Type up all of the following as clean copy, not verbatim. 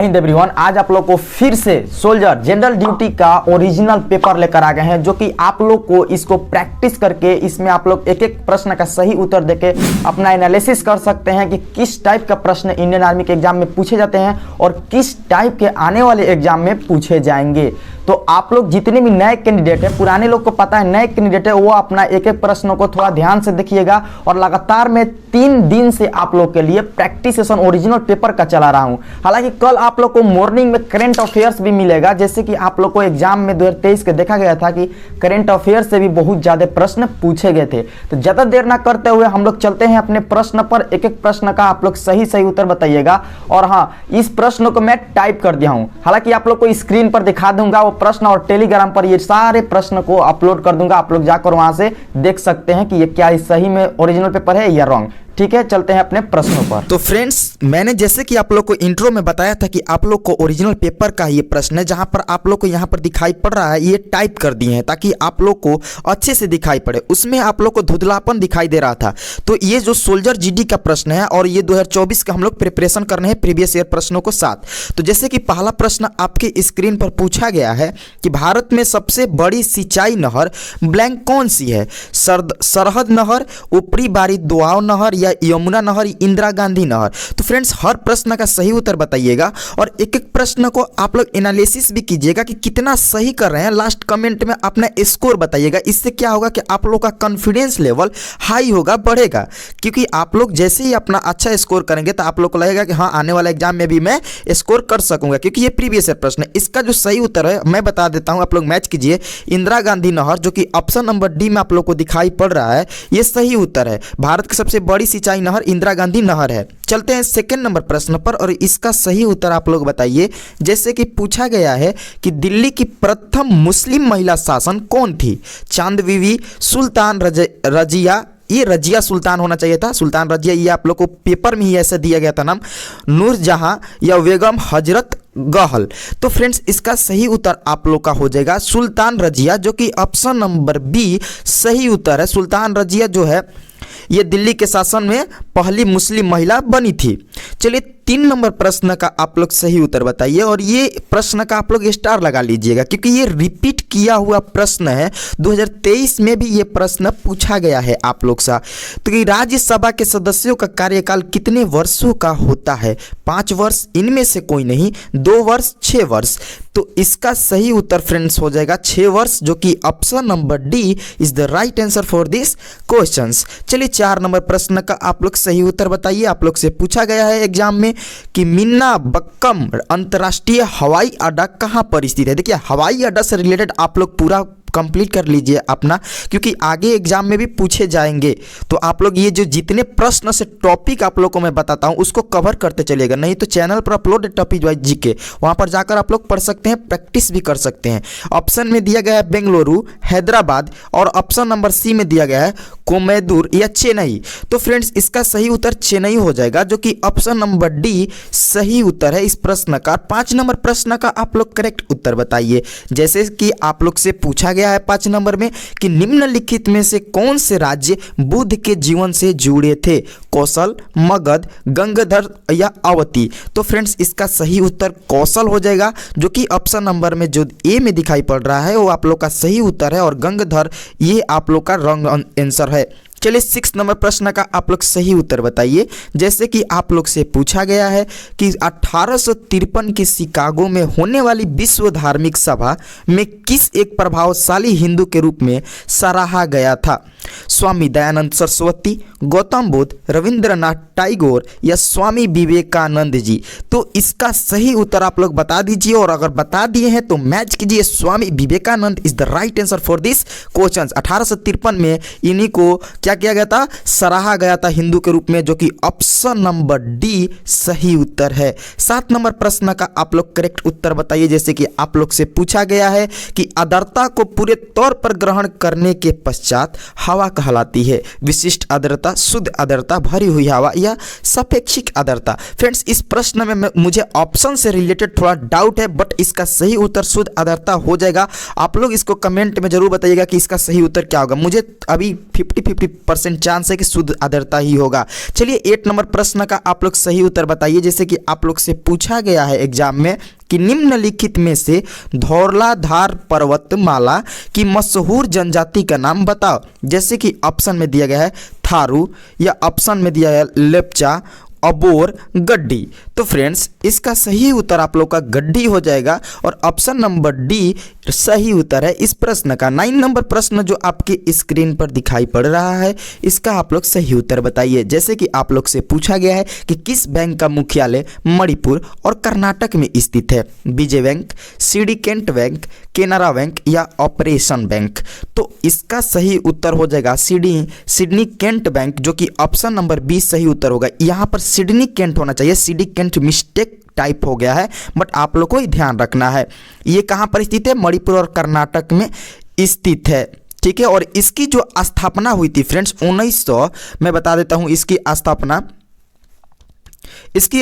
Hind everyone, आज आप लोग को फिर से सोल्जर जनरल ड्यूटी का ओरिजिनल पेपर लेकर आ गए हैं, जो कि आप लोग को इसको प्रैक्टिस करके इसमें आप लोग एक एक प्रश्न का सही उत्तर देके अपना एनालिसिस कर सकते हैं कि किस टाइप का प्रश्न इंडियन आर्मी के एग्जाम में पूछे जाते हैं और किस टाइप के आने वाले एग्जाम में पूछे जाएंगे। तो आप लोग जितने भी नए कैंडिडेट हैं, पुराने लोग को पता है, नए कैंडिडेट है वो अपना एक एक प्रश्नों को थोड़ा ध्यान से देखिएगा। और लगातार मैं 3 दिन से आप लोग के लिए प्रैक्टिस सेशन ओरिजिनल पेपर का चला रहा हूं। हालांकि कल आप लोग को मॉर्निंग में करंट अफेयर्स भी मिलेगा, जैसे कि आप लोग को एग्जाम में 2023 के देखा गया था कि करंट अफेयर्स से भी बहुत ज्यादा प्रश्न पूछे गए थे। तो ज्यादा देर ना करते हुए हम लोग चलते हैं अपने प्रश्न पर। एक एक प्रश्न का आप लोग सही सही उत्तर बताइएगा। और हाँ, इस प्रश्न को मैं टाइप कर दिया हूं, हालांकि आप लोग को स्क्रीन पर दिखा दूंगा वो प्रश्न, और टेलीग्राम पर ये सारे प्रश्न को अपलोड कर दूंगा। आप लोग जाकर वहां से देख सकते हैं कि ये क्या सही में ओरिजिनल पेपर है या रॉन्ग। ठीक है, चलते हैं अपने प्रश्नों पर। तो फ्रेंड्स, मैंने जैसे कि आप लोग को इंट्रो में बताया था कि आप लोग को ओरिजिनल पेपर का ये प्रश्न है, जहां पर आप लोग को यहाँ पर दिखाई पड़ रहा है, ये टाइप कर दिए हैं ताकि आप लोग को अच्छे से दिखाई पड़े। उसमें आप लोग को धुंधलापन दिखाई दे रहा था। तो ये जो सोल्जर जीडी का प्रश्न है और ये 2024 का हम लोग प्रिपरेशन करने हैं प्रीवियस ईयर प्रश्नों को साथ। तो जैसे कि पहला प्रश्न आपके स्क्रीन पर पूछा गया है कि भारत में सबसे बड़ी सिंचाई नहर ब्लैंक कौन सी है? सरहद नहर, ऊपरी बारी दोआब नहर, या यमुना नहर, इंदिरा गांधी नहर। तो फ्रेंड्स, हर प्रश्न का सही उत्तर बताइएगा और एक एक प्रश्न को आप लोग एनालिसिस भी कीजिएगा कि कितना सही कर रहे हैं। लास्ट कमेंट में अपना स्कोर बताइएगा। इससे क्या होगा कि आप लोग का कॉन्फिडेंस लेवल हाई होगा, बढ़ेगा। क्योंकि आप लोग जैसे ही अपना अच्छा स्कोर करेंगे तो आप लोग को लगेगा कि हाँ, आने वाला एग्जाम में भी मैं स्कोर कर सकूंगा, क्योंकि ये प्रीवियस ईयर प्रश्न है। इसका जो सही उत्तर है मैं बता देता हूं, आप लोग मैच कीजिए। इंदिरा गांधी नहर, जो कि ऑप्शन नंबर डी में आप लोग को दिखाई पड़ रहा है, ये सही उत्तर है। भारत की सबसे बड़ी सिंचाई नहर इंदिरा गांधी नहर है। चलते हैं सेकंड नंबर प्रश्न पर, और इसका सही उत्तर आप लोग बताइए। जैसे कि पूछा गया है कि दिल्ली की प्रथम मुस्लिम महिला शासन कौन थी? चांद बीवी, सुल्तान रजिया, ये रजिया सुल्तान होना चाहिए था, सुल्तान रजिया, ये आप लोग को पेपर में ही ऐसा दिया गया था नाम, नूरजहां या बेगम हजरत गहल। तो फ्रेंड्स, इसका सही उत्तर आप लोग का हो जाएगा सुल्तान रजिया, जो कि ऑप्शन नंबर बी सही उत्तर है। सुल्तान रजिया जो है ये दिल्ली के शासन में पहली मुस्लिम महिला बनी थी। चलिए 3 नंबर प्रश्न का आप लोग सही उत्तर बताइए, और ये प्रश्न का आप लोग स्टार लगा लीजिएगा क्योंकि ये रिपीट किया हुआ प्रश्न है। 2023 में भी ये प्रश्न पूछा गया है आप लोग से। तो कि राज्यसभा के सदस्यों का कार्यकाल कितने वर्षों का होता है? 5 वर्ष, इनमें से कोई नहीं, 2 वर्ष, 6 वर्ष। तो इसका सही उत्तर फ्रेंड्स हो जाएगा 6 वर्ष, जो कि option number D is the right answer for this questions. चलिए 4 नंबर प्रश्न का आप लोग सही उत्तर बताइए। आप लोग से पूछा गया है एग्जाम में कि मिन्नाबक्कम अंतर्राष्ट्रीय हवाई अड्डा कहां पर स्थित है? देखिए, हवाई अड्डा से रिलेटेड आप लोग पूरा कंप्लीट कर लीजिए अपना, क्योंकि आगे एग्जाम में भी पूछे जाएंगे। तो आप लोग ये जो जितने प्रश्न से टॉपिक आप लोग को मैं बताता हूं उसको कवर करते चलिएगा, नहीं तो चैनल पर अपलोड है टॉपिक वाइज जीके, वहां पर जाकर आप लोग पढ़ सकते हैं, प्रैक्टिस भी कर सकते हैं। ऑप्शन में दिया गया है बेंगलुरु, हैदराबाद, और ऑप्शन नंबर सी में दिया गया है कोयम्बटूर या चेन्नई। तो फ्रेंड्स, इसका सही उत्तर चेन्नई हो जाएगा, जो कि ऑप्शन नंबर डी सही उत्तर है इस प्रश्न का। 5 नंबर प्रश्न का आप लोग करेक्ट उत्तर बताइए। जैसे कि आप लोग से पूछा गया है 5 नंबर में कि निम्नलिखित में से कौन से राज्य बुद्ध के जीवन से जुड़े थे? कौशल, मगध, गंगाधर या अवती। तो फ्रेंड्स, इसका सही उत्तर कौशल हो जाएगा, जो कि ऑप्शन नंबर में जो ए में दिखाई पड़ रहा है वो आप लोग का सही उत्तर है, और गंगाधर ये आप लोग का रॉन्ग आंसर है। चलिए 6 नंबर प्रश्न का आप लोग सही उत्तर बताइए। जैसे कि आप लोग से पूछा गया है कि 1853 के शिकागो में होने वाली विश्व धार्मिक सभा में किस एक प्रभावशाली हिंदू के रूप में सराहा गया था? स्वामी दयानंद सरस्वती, गौतम बुद्ध, रविंद्रनाथ टैगोर या स्वामी विवेकानंद जी। तो इसका सही उत्तर आप लोग बता दीजिए, और अगर बता दिए हैं तो मैच कीजिए। Swami Vivekananda is the right answer for this question. 1853 में इन्हीं को क्या किया गया था? सराहा गया था हिंदू के रूप में, जो कि ऑप्शन नंबर डी सही उत्तर है। 7 नंबर प्रश्न का आप लोग करेक्ट उत्तर बताइए। जैसे कि आप लोग से पूछा गया है कि आर्द्रता को पूरे तौर पर ग्रहण करने के पश्चात हवा कहलाती है? विशिष्ट आर्द्रता, शुद्ध आर्द्रता, भरी हुई हवा या सापेक्षिक आर्द्रता? फ्रेंड्स, इस प्रश्न में मुझे ऑप्शन से रिलेटेड थोड़ा डाउट है, बट इसका सही उत्तर शुद्ध आर्द्रता हो जाएगा। आप लोग इसको कमेंट में जरूर बताइएगा कि इसका सही उत्तर क्या होगा। मुझे अभी 50% चांस है कि शुद्ध आर्द्रता ही होगा। चलिए 8 नंबर प्रश्न का आप लोग सही उत्तर बताइए। जैसे कि आप लोग से पूछा गया है एग्जाम में कि निम्नलिखित में से धौलाधार पर्वतमाला की मशहूर जनजाति का नाम बताओ। जैसे कि ऑप्शन में दिया गया है थारू, या ऑप्शन में दिया है लेप्चा, अबोर, गड्डी। तो फ्रेंड्स, इसका सही उत्तर आप लोग का गड्डी हो जाएगा और ऑप्शन नंबर डी सही उत्तर है इस प्रश्न का। 9 नंबर प्रश्न जो आपके स्क्रीन पर दिखाई पड़ रहा है, इसका आप लोग सही उत्तर बताइए। जैसे कि आप लोग से पूछा गया है कि किस बैंक का मुख्यालय मणिपुर और कर्नाटक में स्थित है? Vijaya bank, syndicate bank, Canara bank या ऑपरेशन बैंक? तो इसका सही उत्तर हो जाएगा सिंडिकेट बैंक, जो कि ऑप्शन नंबर बी सही उत्तर होगा। यहाँ पर सिंडिकेट होना चाहिए, सिंडिकेट मिस्टेक टाइप हो गया है, बट आप लोग को ही ध्यान रखना है। ये कहाँ पर स्थित है? मणिपुर और कर्नाटक में स्थित है, ठीक है। और इसकी जो स्थापना हुई थी फ्रेंड्स 1900, मैं बता देता हूँ इसकी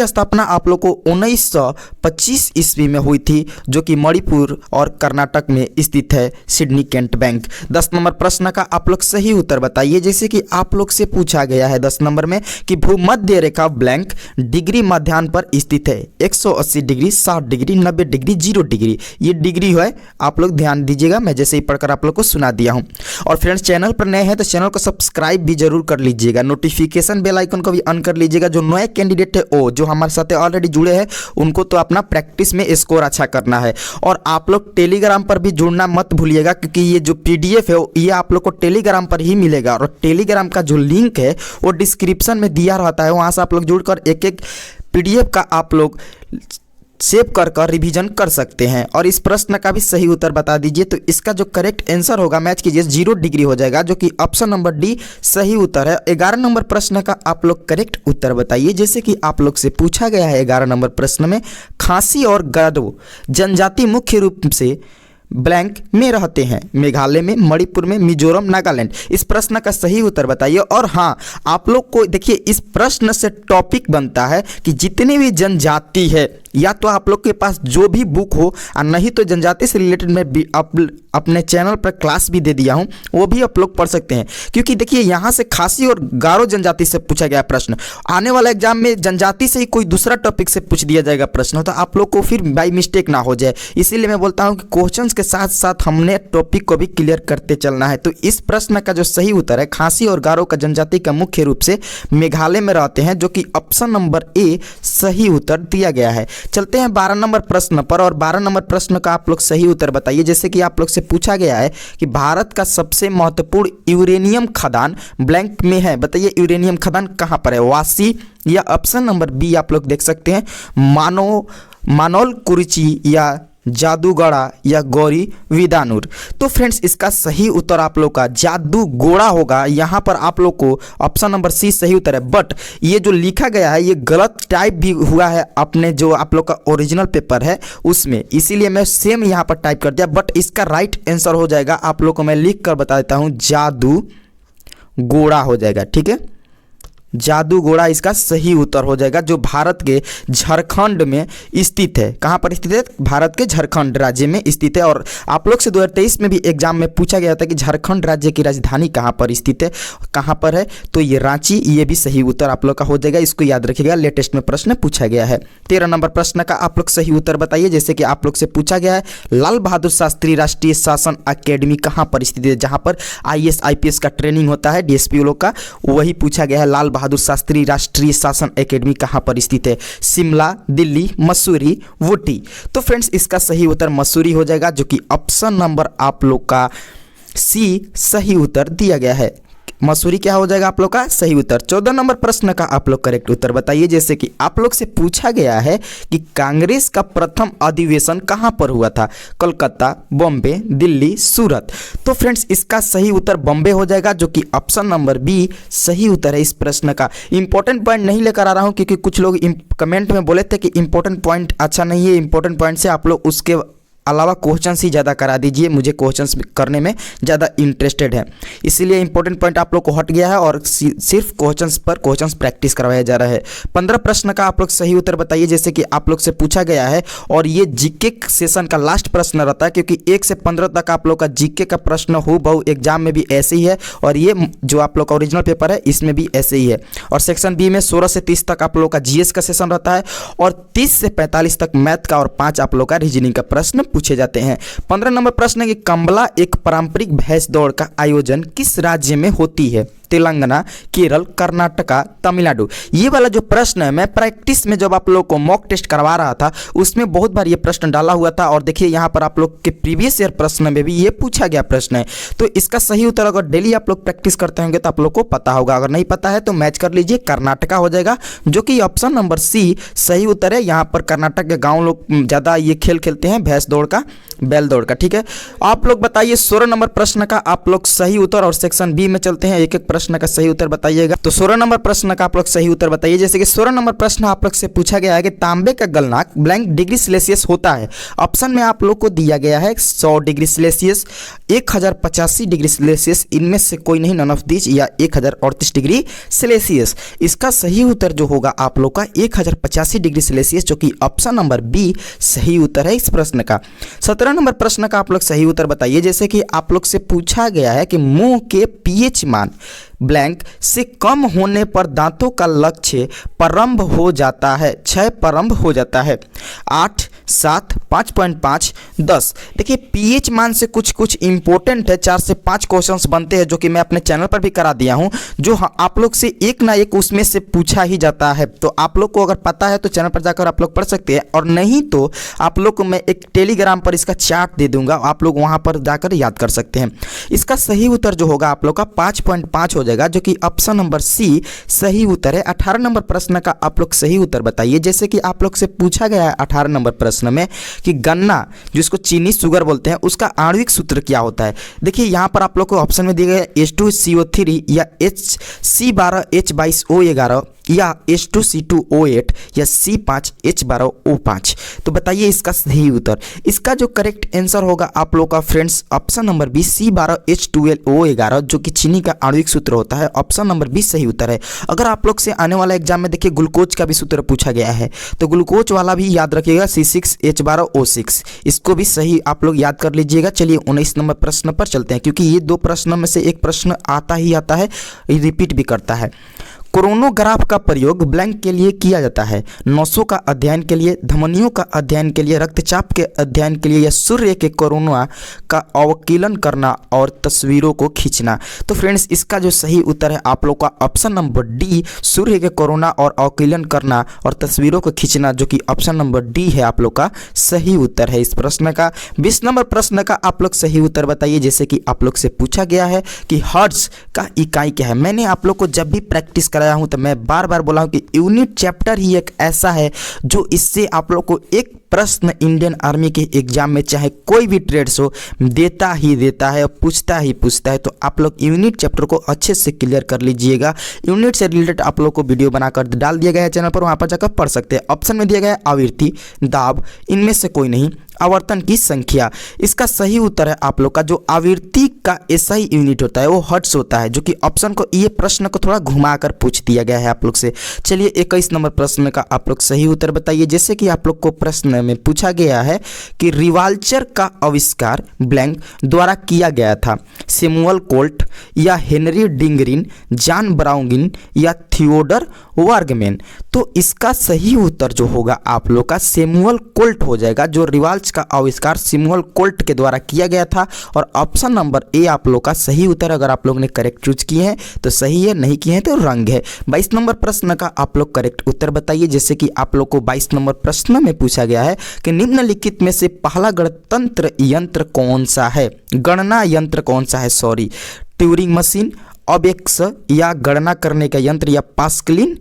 स्थापना आप लोग को 1925 ईस्वी में हुई थी, जो कि मणिपुर और कर्नाटक में स्थित है सिंडिकेट बैंक। 10 नंबर प्रश्न का आप लोग सही उत्तर बताइए। जैसे कि आप लोग से पूछा गया है 10 नंबर में कि भूमध्य रेखा ब्लैंक डिग्री मध्याह्न पर स्थित है? 180 डिग्री, 60 डिग्री, 90 डिग्री, 0 डिग्री। ये डिग्री है, आप लोग ध्यान दीजिएगा, मैं जैसे ही पढ़कर आप लोग को सुना दिया हूँ। और फ्रेंड्स, चैनल पर नए हैं तो चैनल को सब्सक्राइब भी जरूर कर लीजिएगा, नोटिफिकेशन बेल आइकन को भी ऑन कर लीजिएगा। जो नए कैंडिडेट है जो हमारे साथ ऑलरेडी जुड़े हैं, उनको तो अपना प्रैक्टिस में स्कोर अच्छा करना है। और आप लोग टेलीग्राम पर भी जुड़ना मत भूलिएगा, क्योंकि ये जो पीडीएफ है ये आप लोग को टेलीग्राम पर ही मिलेगा। और टेलीग्राम का जो लिंक है वो डिस्क्रिप्शन में दिया रहता है, वहाँ से आप लोग जुड़कर एक एक पीडीएफ का आप लोग सेव कर रिवीजन कर सकते हैं। और इस प्रश्न का भी सही उत्तर बता दीजिए। तो इसका जो करेक्ट आंसर होगा, मैच कीजिए, 0 डिग्री हो जाएगा, जो कि ऑप्शन नंबर डी सही उत्तर है। 11 नंबर प्रश्न का आप लोग करेक्ट उत्तर बताइए। जैसे कि आप लोग से पूछा गया है 11 नंबर प्रश्न में, खासी और गारो जनजाति मुख्य रूप से ब्लैंक में रहते हैं? मेघालय में, मणिपुर में, मिजोरम, नागालैंड? इस प्रश्न का सही उत्तर बताइए। और हाँ, आप लोग को देखिए, इस प्रश्न से टॉपिक बनता है कि जितनी भी जनजाति है, या तो आप लोग के पास जो भी बुक हो, और नहीं तो जनजाति से रिलेटेड मैं अपने चैनल पर क्लास भी दे दिया हूं, वो भी आप लोग पढ़ सकते हैं। क्योंकि देखिए, यहाँ से खासी और गारो जनजाति से पूछा गया प्रश्न, आने वाला एग्जाम में जनजाति से ही कोई दूसरा टॉपिक से पूछ दिया जाएगा प्रश्न, तो आप लोग को फिर बाई मिस्टेक ना हो जाए। इसीलिए मैं बोलता हूँ कि क्वेश्चंस के साथ साथ हमने टॉपिक को भी क्लियर करते चलना है। तो इस प्रश्न का जो सही उत्तर है, खासी और गारो का जनजाति का मुख्य रूप से मेघालय में रहते हैं, जो कि ऑप्शन नंबर ए सही उत्तर दिया गया है। चलते हैं 12 नंबर प्रश्न पर, और 12 नंबर प्रश्न का आप लोग सही उत्तर बताइए। जैसे कि आप लोग से पूछा गया है कि भारत का सबसे महत्वपूर्ण यूरेनियम खदान ब्लैंक में है, बताइए यूरेनियम खदान कहाँ पर है? वासी, या ऑप्शन नंबर बी आप लोग देख सकते हैं मानोल कुरिची, या जादूगढ़ा, या गौरी विदानूर? तो फ्रेंड्स, इसका सही उत्तर आप लोग का जादूगोड़ा होगा। यहाँ पर आप लोग को ऑप्शन नंबर सी सही उत्तर है, बट ये जो लिखा गया है ये गलत टाइप भी हुआ है अपने जो आप लोग का ओरिजिनल पेपर है उसमें, इसीलिए मैं सेम यहाँ पर टाइप कर दिया। बट इसका राइट आंसर हो जाएगा, आप लोग को मैं लिख कर बता देता हूँ, जादूगोड़ा हो जाएगा, ठीक है। जादूगोड़ा इसका सही उत्तर हो जाएगा, जो भारत के झारखंड में स्थित है। कहाँ पर स्थित है? भारत के झारखंड राज्य में स्थित है। और आप लोग से 2023 में भी एग्जाम में पूछा गया था कि झारखंड राज्य की राजधानी कहाँ पर स्थित है, कहाँ पर है? तो ये रांची, ये भी सही उत्तर आप लोग का हो जाएगा। इसको याद रखिएगा, लेटेस्ट में प्रश्न पूछा गया है। 13 नंबर प्रश्न का आप लोग सही उत्तर बताइए। जैसे कि आप लोग से पूछा गया है, लाल बहादुर शास्त्री राष्ट्रीय शासन अकेडमी कहाँ पर स्थित है? जहाँ पर IAS IPS का ट्रेनिंग होता है, DSP लोग का, वही पूछा गया है। लाल बहादुर शास्त्री राष्ट्रीय शासन एकेडमी कहां पर स्थित है? शिमला, दिल्ली, मसूरी, वूटी? तो फ्रेंड्स, इसका सही उत्तर मसूरी हो जाएगा, जो कि ऑप्शन नंबर आप लोग का सी सही उत्तर दिया गया है। मसूरी क्या हो जाएगा आप लोग का सही उत्तर। 14 नंबर प्रश्न का आप लोग करेक्ट उत्तर बताइए। जैसे कि आप लोग से पूछा गया है कि कांग्रेस का प्रथम अधिवेशन कहां पर हुआ था? कलकत्ता, बॉम्बे, दिल्ली, सूरत? तो फ्रेंड्स, इसका सही उत्तर बॉम्बे हो जाएगा, जो कि ऑप्शन नंबर बी सही उत्तर है इस प्रश्न का। इंपॉर्टेंट पॉइंट नहीं लेकर आ रहा हूं, क्योंकि कुछ लोग कमेंट में बोले थे कि इंपॉर्टेंट पॉइंट अच्छा नहीं है, इंपॉर्टेंट पॉइंट से आप लोग उसके अलावा क्वेश्चंस ही ज़्यादा करा दीजिए, मुझे क्वेश्चंस करने में ज़्यादा इंटरेस्टेड है। इसीलिए इंपॉर्टेंट पॉइंट आप लोग को हट गया है और सिर्फ क्वेश्चंस प्रैक्टिस करवाया जा रहा है। 15 प्रश्न का आप लोग सही उत्तर बताइए, जैसे कि आप लोग से पूछा गया है। और ये जीके सेशन का लास्ट प्रश्न रहता है, क्योंकि 1 से 15 तक आप लोग का जीके का प्रश्न हो बहु एग्जाम में भी ऐसे ही है, और ये जो आप लोग का ओरिजिनल पेपर है इसमें भी ऐसे ही है। और सेक्शन बी में 16 से 30 तक आप लोग का जीएस का सेशन रहता है, और 30 से 45 तक मैथ का, और 5 आप लोग का रीजनिंग का प्रश्न पूछे जाते हैं। 15 नंबर प्रश्न है कि कंबला एक पारंपरिक भैंस दौड़ का आयोजन किस राज्य में होती है? तेलंगाना, केरल, कर्नाटका, तमिलनाडु। ये वाला जो प्रश्न है, मैं प्रैक्टिस में जब आप लोग को मॉक टेस्ट करवा रहा था उसमें बहुत बार ये प्रश्न डाला हुआ था, और देखिए यहाँ पर आप लोग के प्रीवियस ईयर प्रश्न में भी ये पूछा गया प्रश्न है। तो इसका सही उत्तर अगर डेली आप लोग प्रैक्टिस करते होंगे तो आप लोग को पता होगा, अगर नहीं पता है तो मैच कर लीजिए, कर्नाटका हो जाएगा, जो कि ऑप्शन नंबर सी सही उत्तर है। यहाँ पर कर्नाटक के गाँव लोग ज़्यादा ये खेल खेलते हैं, भैंस दौड़ का, बैल दौड़ का। ठीक है, आप लोग बताइए 16 नंबर प्रश्न का आप लोग सही उत्तर, और सेक्शन बी में चलते हैं, एक एक प्रश्न का सही उत्तर बताइएगा। तो 16 नंबर प्रश्न का आप लोग सही उत्तर बताइए, जैसे कि 16 नंबर प्रश्न आप लोग से पूछा गया है कि तांबे का गलनांक ब्लैंक डिग्री सेल्सियस होता है। ऑप्शन में आप लोग को दिया गया है 100 डिग्री सेल्सियस, 1085 डिग्री सेल्सियस, इनमें से कोई नहीं, नन ऑफ दिस, या 1038 डिग्री सेल्सियस। इसका सही उत्तर जो होगा आप लोग का 1085 डिग्री सेल्सियस, जो कि ऑप्शन नंबर बी सही उत्तर है इस प्रश्न का। 17 नंबर प्रश्न का आप लोग सही उत्तर बताइए, जैसे कि आप लोग से पूछा गया है कि मुंह के पीएच मान ब्लैंक से कम होने पर दांतों का लक्ष्य प्रारंभ हो जाता है, क्षय प्रारंभ हो जाता है। 8, 7, 5.5, 10। देखिए पीएच मान से कुछ इंपॉर्टेंट है, 4 से 5 क्वेश्चंस बनते हैं, जो कि मैं अपने चैनल पर भी करा दिया हूं, जो आप लोग से एक ना एक उसमें से पूछा ही जाता है। तो आप लोग को अगर पता है तो चैनल पर जाकर आप लोग पढ़ सकते हैं, और नहीं तो आप लोग को मैं एक टेलीग्राम पर इसका चार्ट दे दूंगा, आप लोग वहां पर जाकर याद कर सकते हैं। इसका सही उत्तर जो होगा आप लोग का 5.5 हो जाएगा, जो कि ऑप्शन नंबर सी सही उत्तर है। 18 नंबर प्रश्न का आप लोग सही उत्तर बताइए, जैसे कि आप लोग से पूछा गया है 18 नंबर प्रश्न में कि गन्ना, जिसको चीनी शुगर बोलते हैं, उसका आणविक सूत्र क्या होता है। देखिए यहाँ पर आप लोग को ऑप्शन में दिए गए H2CO3 या C12H22O11 या H2C2O8 या C5H12O5। तो बताइए इसका सही उत्तर। इसका जो करेक्ट आंसर होगा आप लोग का friends option number B C12H12O11, जो कि चीनी का आणविक सूत्र होता है। ऑप्शन नंबर बी सही उत्तर है। अगर आप लोग से आने वाला एग्जाम में देखिए ग्लूकोज का भी सूत्र पूछा गया है, तो ग्लूकोज वाला भी याद रखिएगा C6H12O6, इसको भी सही आप लोग याद कर लीजिएगा। चलिए 19 नंबर प्रश्न पर चलते हैं, क्योंकि ये 2 प्रश्नों में से एक प्रश्न आता ही आता है, रिपीट भी करता है। कोरोनोग्राफ का प्रयोग ब्लैंक के लिए किया जाता है? नसों का अध्ययन के लिए, धमनियों का अध्ययन के लिए, रक्तचाप के अध्ययन के लिए, या सूर्य के कोरोना का अवकीलन करना और तस्वीरों को खींचना। तो फ्रेंड्स इसका जो सही उत्तर है आप लोग का ऑप्शन नंबर डी, सूर्य के कोरोना और अवकीलन करना और तस्वीरों को खींचना, जो कि ऑप्शन नंबर डी है आप लोग का सही उत्तर है इस प्रश्न का। 20 नंबर प्रश्न का आप लोग सही उत्तर बताइए, जैसे कि आप लोग से पूछा गया है कि हर्ट्ज का इकाई क्या है। मैंने आप लोग को जब भी प्रैक्टिस कराया हूं तो मैं बार बार बोला हूं कि यूनिट चैप्टर ही एक ऐसा है जो इससे आप लोग को एक प्रश्न इंडियन आर्मी के एग्जाम में चाहे कोई भी ट्रेड्स हो देता ही देता है और पूछता ही पूछता है। तो आप लोग यूनिट चैप्टर को अच्छे से क्लियर कर लीजिएगा। यूनिट से रिलेटेड आप लोग को वीडियो बनाकर डाल दिया गया है चैनल पर, वहां पर जाकर पढ़ सकते हैं। ऑप्शन में दिया गया है आवृत्ति, दाब, इनमें से कोई नहीं, आवर्तन की संख्या। इसका सही उत्तर है आप लोग का जो आवृत्ति का ऐसा ही यूनिट होता है वो हर्ट्ज होता है, जो कि ऑप्शन को ये प्रश्न को थोड़ा घुमाकर पूछ दिया गया है आप लोग से। चलिए 21 नंबर प्रश्न का आप लोग सही उत्तर बताइए, जैसे कि आप लोग को प्रश्न में पूछा गया है कि रिवाल्चर का आविष्कार ब्लैंक द्वारा किया गया था। सैमुअल कोल्ट या हेनरी डिंगरिन, जॉन ब्राउनिंग या थियोडर वर्गमैन। तो इसका सही उत्तर जो होगा आप लोग का सैमुअल कोल्ट हो जाएगा, जो रिवाल्च का आविष्कार सैमुअल कोल्ट के द्वारा किया गया था। और ऑप्शन नंबर ए आप लोग का सही उत्तर। अगर आप लोग ने करेक्ट चूज किए हैं तो सही है, नहीं किए हैं तो रंग है। 22 नंबर प्रश्न का आप लोग करेक्ट उत्तर बताइए, जैसे कि आप लोग को 22 नंबर प्रश्न में पूछा गया है कि निम्नलिखित में से पहला गणतंत्र यंत्र कौन सा है, गणना यंत्र कौन सा है, सॉरी, ट्यूरिंग मशीन, अबेक्स या गणना करने का यंत्र या पास्कलिन।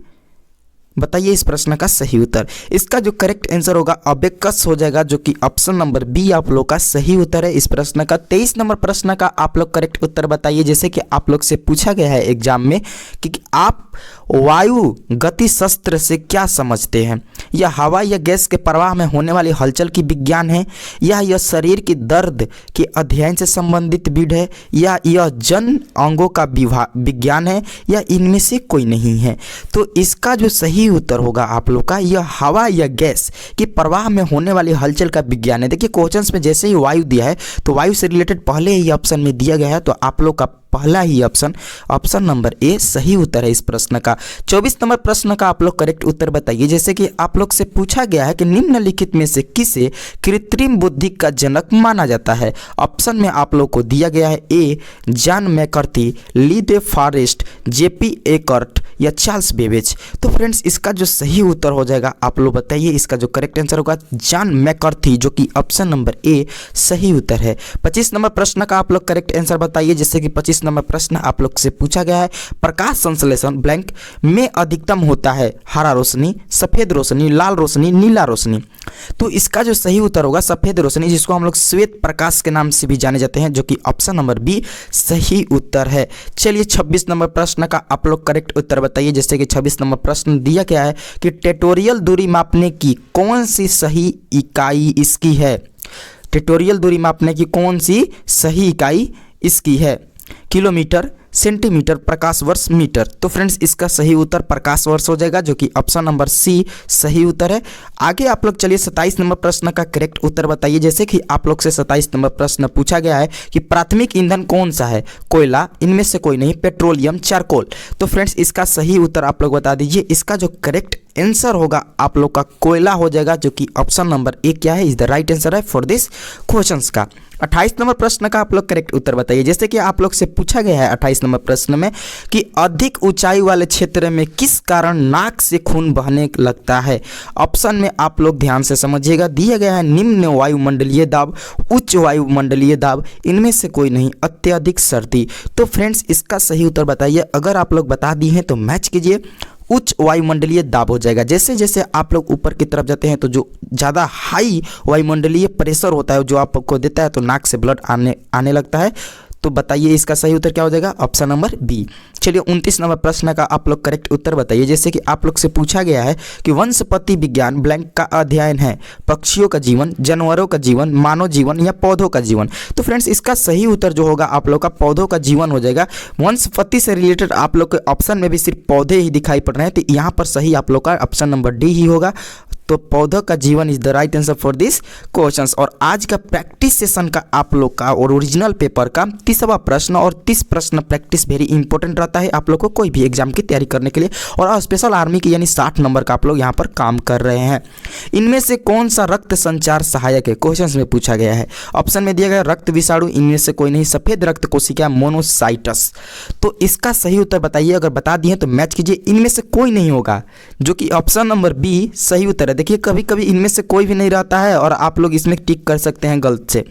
बताइए इस प्रश्न का सही उत्तर। इसका जो करेक्ट आंसर होगा अबेकस हो जाएगा, जो कि ऑप्शन नंबर बी आप लोग का सही उत्तर है इस प्रश्न का। 23 नंबर प्रश्न का आप लोग करेक्ट उत्तर बताइए, जैसे कि आप लोग से पूछा गया है एग्जाम में कि आप वायु गति शस्त्र से क्या समझते हैं? यह हवा या गैस के प्रवाह में होने वाली हलचल की विज्ञान है, या यह शरीर की दर्द के अध्ययन से संबंधित विध है, या यह जन अंगों का विज्ञान है, या इनमें से कोई नहीं है? तो इसका जो सही उत्तर होगा आप लोग का, यह हवा या गैस के प्रवाह में होने वाली हलचल का विज्ञान है। देखिए क्वेश्चंस में जैसे ही वायु दिया है तो वायु से रिलेटेड पहले ही ऑप्शन में दिया गया है, तो आप लोग का पहला ही ऑप्शन नंबर ए सही उत्तर है इस प्रश्न का। 24 नंबर प्रश्न का आप लोग करेक्ट उत्तर बताइए। जैसे कि आप लोग से पूछा गया है कि निम्नलिखित में से किसे कृत्रिम बुद्धि का जनक माना जाता है? ऑप्शन में आप लोग को दिया गया है ए जॉन मैकर्थी, ली दे फॉरेस्ट, जेपी एकर्ट या चार्ल्स बेबेज। तो फ्रेंड्स इसका जो सही उत्तर हो जाएगा आप लोग बताइए। इसका जो करेक्ट आंसर होगा जॉन मैकर्थी, जो कि ऑप्शन नंबर ए सही उत्तर है। 25 नंबर प्रश्न का आप लोग करेक्ट आंसर बताइए। जैसे कि 25 नंबर प्रश्न आप लोग से पूछा गया है, प्रकाश संश्लेषण ब्लैंक में अधिकतम होता है हरा रोशनी, सफेद रोशनी, लाल रोशनी, नीला रोशनी। तो इसका जो सही उत्तर होगा सफेद रोशनी, जिसको हम लोग श्वेत प्रकाश के नाम से भी जाने जाते हैं, जो कि ऑप्शन नंबर बी सही उत्तर है। चलिए 26 नंबर प्रश्न का आप लोग करेक्ट उत्तर बताइए। जैसे कि 26 नंबर प्रश्न दिया गया है कि टेटोरियल दूरी मापने की कौन सी सही इकाई इसकी है? टेटोरियल दूरी मापने की कौन सी सही इकाई इसकी है? किलोमीटर, सेंटीमीटर, प्रकाश वर्ष, मीटर। तो फ्रेंड्स इसका सही उत्तर प्रकाश वर्ष हो जाएगा, जो कि ऑप्शन नंबर सी सही उत्तर है। आगे आप लोग चलिए 27 नंबर प्रश्न का करेक्ट उत्तर बताइए। जैसे कि आप लोग से 27 नंबर प्रश्न पूछा गया है कि प्राथमिक ईंधन कौन सा है? कोयला, इनमें से कोई नहीं, पेट्रोलियम, चारकोल। तो फ्रेंड्स इसका सही उत्तर आप लोग बता दीजिए। इसका जो करेक्ट आंसर होगा आप लोग का कोयला हो जाएगा, जो कि ऑप्शन नंबर ए क्या है, इज द राइट आंसर है फॉर दिस क्वेश्चंस का। 28 नंबर प्रश्न का आप लोग करेक्ट उत्तर बताइए। जैसे कि आप लोग से पूछा गया है 28 नंबर प्रश्न में कि अधिक ऊंचाई वाले क्षेत्र में किस कारण नाक से खून बहने लगता है? ऑप्शन में आप लोग ध्यान से समझिएगा। दिया गया है निम्न वायुमंडलीय दाब, उच्च वायुमंडलीय दाब, इनमें से कोई नहीं, अत्यधिक सर्दी। तो फ्रेंड्स इसका सही उत्तर बताइए। अगर आप लोग बता दिए हैं तो मैच कीजिए, उच्च वायुमंडलीय दाब हो जाएगा। जैसे जैसे आप लोग ऊपर की तरफ जाते हैं तो जो ज़्यादा हाई वायुमंडलीय प्रेशर होता है जो आपको देता है तो नाक से ब्लड आने लगता है। तो बताइए इसका सही उत्तर क्या हो जाएगा? Option number B. चलिए 29 नंबर प्रश्न का आप लोग करेक्ट उत्तर बताइए। जैसे कि आप लोग से पूछा गया है कि वंशपति विज्ञान ब्लैंक का अध्ययन है पक्षियों का जीवन, जानवरों का जीवन, मानव जीवन या पौधों का जीवन। तो फ्रेंड्स इसका सही उत्तर जो होगा आप लोग का पौधों का जीवन हो जाएगा। वंशपति से रिलेटेड आप लोग के ऑप्शन में भी सिर्फ पौधे ही दिखाई पड़ रहे हैं, तो यहाँ पर सही आप लोग का ऑप्शन नंबर डी ही होगा। तो पौधों का जीवन is the right answer for this questions. और आज का प्रैक्टिस सेशन का आप लोग का और ओरिजिनल पेपर का 30वां प्रश्न और 30 प्रश्न प्रैक्टिस वेरी इंपॉर्टेंट रहता है आप लोग को कोई भी एग्जाम की तैयारी करने के लिए। और स्पेशल आर्मी की यानी 60 नंबर का आप लोग यहाँ पर काम कर रहे हैं। इनमें से कौन सा रक्त संचार सहायक है? क्वेश्चन में पूछा गया है। ऑप्शन में दिया गया रक्त विषाणु, इनमें से कोई नहीं, सफेद रक्त कोशिका, मोनोसाइटस। तो इसका सही उत्तर बताइए। अगर बता दिए तो मैच कीजिए। इनमें से कोई नहीं होगा, जो कि ऑप्शन नंबर बी सही उत्तर है। देखिए कभी कभी इनमें से कोई भी नहीं रहता है और आप लोग इसमें टिक कर सकते हैं गलत से।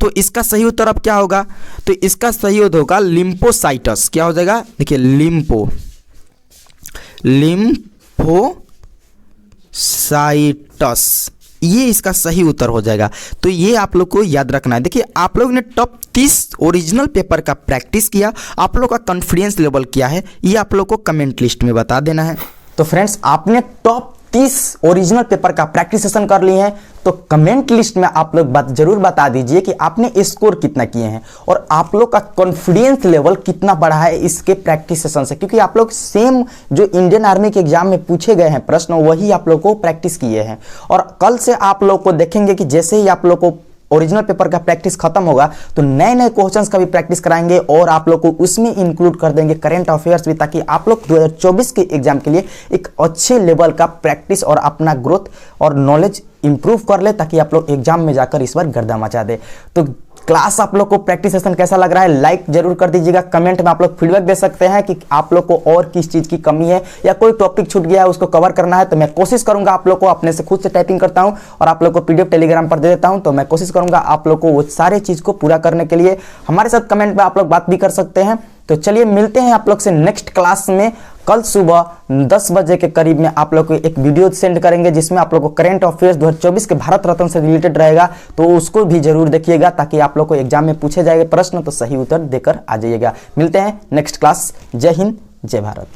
तो इसका सही उत्तर अब क्या होगा? तो इसका सही उत्तर होगा लिम्फोसाइटस। क्या हो जाएगा? देखिए लिम्फोसाइटस, ये इसका सही उत्तर हो जाएगा। तो ये आप लोग को याद रखना है। देखिए आप लोग ने टॉप 30 ओरिजिनल पेपर का प्रैक्टिस किया, आप लोग का कॉन्फिडेंस लेवल क्या है ये आप लोग को कमेंट लिस्ट में बता देना है। तो फ्रेंड्स आपने टॉप 30 ओरिजिनल पेपर का प्रैक्टिस सेशन कर लिए हैं, तो कमेंट लिस्ट में आप लोग जरूर बता दीजिए कि आपने स्कोर कितना किए हैं और आप लोग का कॉन्फिडेंस लेवल कितना बढ़ा है इसके प्रैक्टिस सेशन से। क्योंकि आप लोग सेम जो इंडियन आर्मी के एग्जाम में पूछे गए हैं प्रश्न वही आप लोग को प्रैक्टिस किए हैं। और कल से आप लोग को देखेंगे कि जैसे ही आप लोग को ओरिजिनल पेपर का प्रैक्टिस खत्म होगा तो नए नए क्वेश्चंस का भी प्रैक्टिस कराएंगे और आप लोग को उसमें इंक्लूड कर देंगे करंट अफेयर्स भी, ताकि आप लोग 2024 के एग्जाम के लिए एक अच्छे लेवल का प्रैक्टिस और अपना ग्रोथ और नॉलेज इंप्रूव कर ले, ताकि आप लोग एग्जाम में जाकर इस बार गर्दा मचा दे। तो क्लास आप लोग को प्रैक्टिस सेशन कैसा लग रहा है लाइक जरूर कर दीजिएगा। कमेंट में आप लोग फीडबैक दे सकते हैं कि आप लोग को और किस चीज़ की कमी है या कोई टॉपिक छूट गया है उसको कवर करना है, तो मैं कोशिश करूंगा आप लोग को अपने से खुद से टाइपिंग करता हूं और आप लोग को पीडीएफ टेलीग्राम पर दे देता हूं। तो मैं कोशिश करूंगा आप लोग को वो सारे चीज़ को पूरा करने के लिए हमारे साथ कमेंट में आप लोग बात भी कर सकते हैं। तो चलिए मिलते हैं आप लोग से नेक्स्ट क्लास में। कल सुबह 10 बजे के करीब में आप लोग को एक वीडियो सेंड करेंगे जिसमें आप लोग को करंट अफेयर्स 2024 के भारत रत्न से रिलेटेड रहेगा, तो उसको भी जरूर देखिएगा ताकि आप लोग को एग्जाम में पूछे जाएंगे प्रश्न तो सही उत्तर देकर आ जाइएगा। मिलते हैं नेक्स्ट क्लास। जय हिंद, जय भारत।